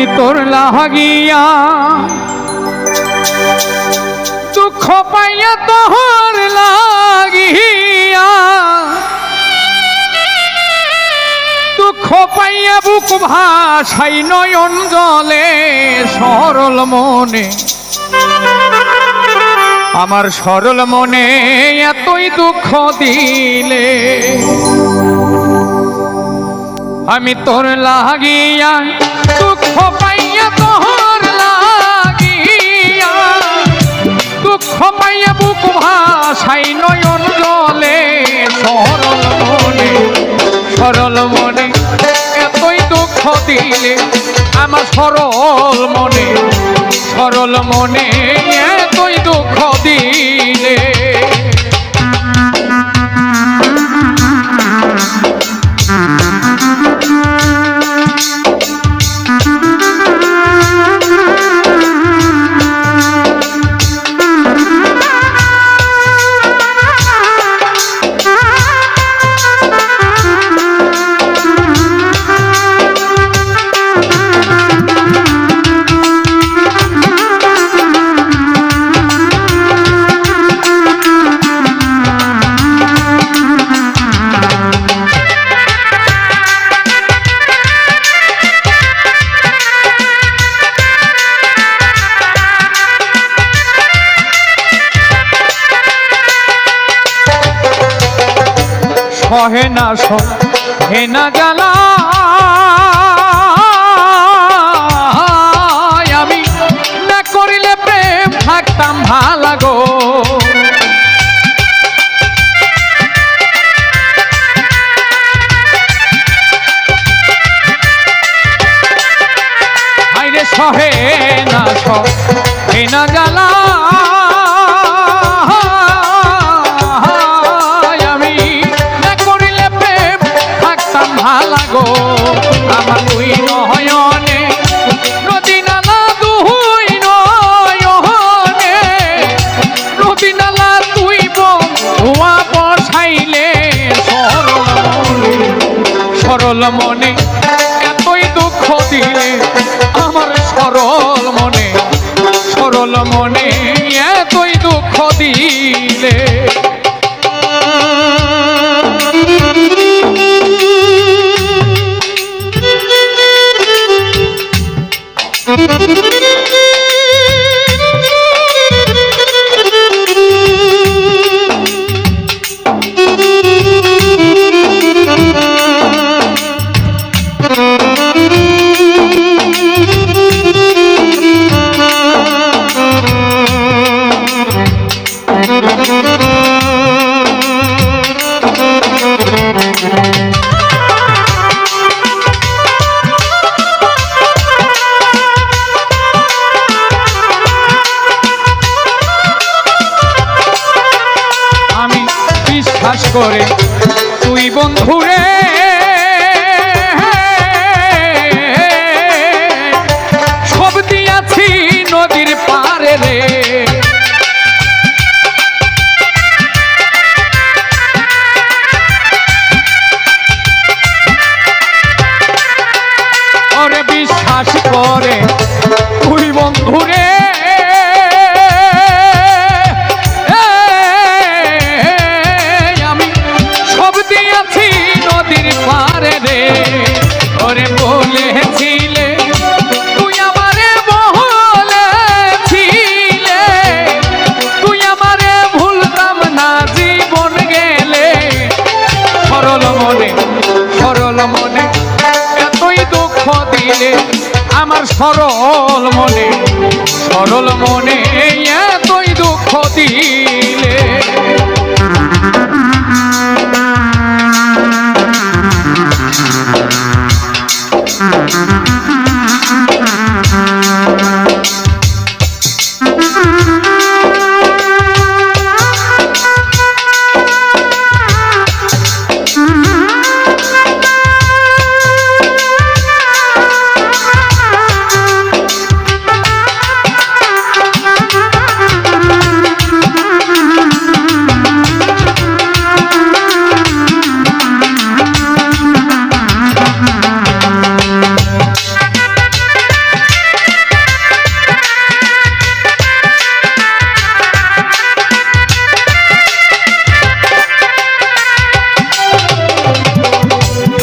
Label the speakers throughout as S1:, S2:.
S1: আমি তোর লাগিয়া দুঃখ পাইয়া তোর লাগিয়া দুঃখ পাইয়া বুক ভাসাই নয়ন জলে সরল মনে আমার সরল মনে এতই দুঃখ দিলে আমি তোর লাগিয়া দুঃখ পাইয়া তোর লাগিয়া দুঃখ পাইয়া বুক ভাসাই নয়ন জলে সরল মনে এতই দুঃখ দিলে আমার সরল মনে এতই দুঃখ দিলে সহে না জ্বালা আমি না করিলে প্রেম থাকতাম ভালো গো আইরে সহে না জ্বালা ভালাগো আমার দুই নয়নে নদী নালা দুই নয়নে নদী নালা তুই বন্ধুয়া বসাইলে সরল মনে এতই দুঃখ দিলে আমার সরল মনে এতই দুঃখ দিলে করে তুই বন্ধুরে সব দিয়াছি নদীর পারে রে ওরে বিশ্বাস করে তুই বন্ধুরে ওরে বলেছিলে তুই আমারে বলেছিলে তুই আমারে ভুলতাম না জীবন গেলে সরল মনে এতই দুঃখ দিলে আমার সরল মনে এতই দুঃখ দিলে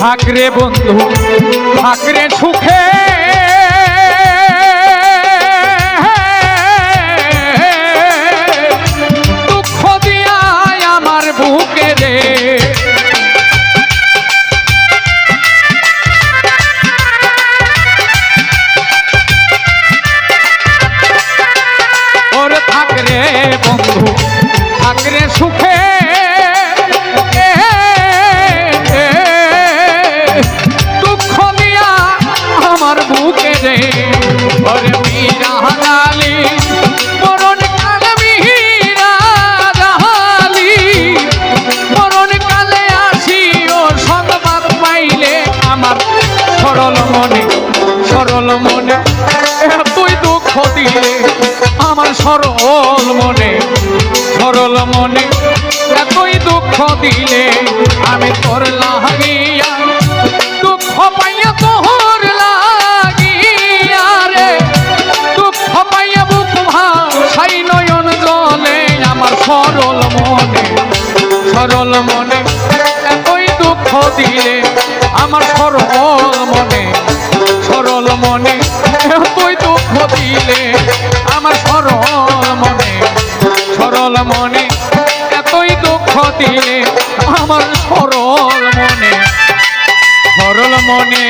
S1: থাক রে বন্ধু থাক রে সুখে দুঃখ দিয়া আমার বুকে রে ওরে থাক রে বন্ধু থাক রে সুখে আমার বুকে রে ওরে মীরা লালি মরণ কালে মীরা লালি মরণ কালে আসিও সংবাদ পাইলে আমার সরল মনে তুই দুঃখ দিলে আমার সরল মনে তুই দুঃখ দিলে আমি তোর লাগিয়া দুঃখ পাইয়া তোর লাগিয়া রে দুঃখ পাইয়া বুক ভাসাই নয়ন জলে আমার সরল মনে তুই দুঃখ দিলে আমার সরল মনে তুই দুঃখ দিলে আমার সরল মনে তুই দুঃখ দিলে আমার সরল মনে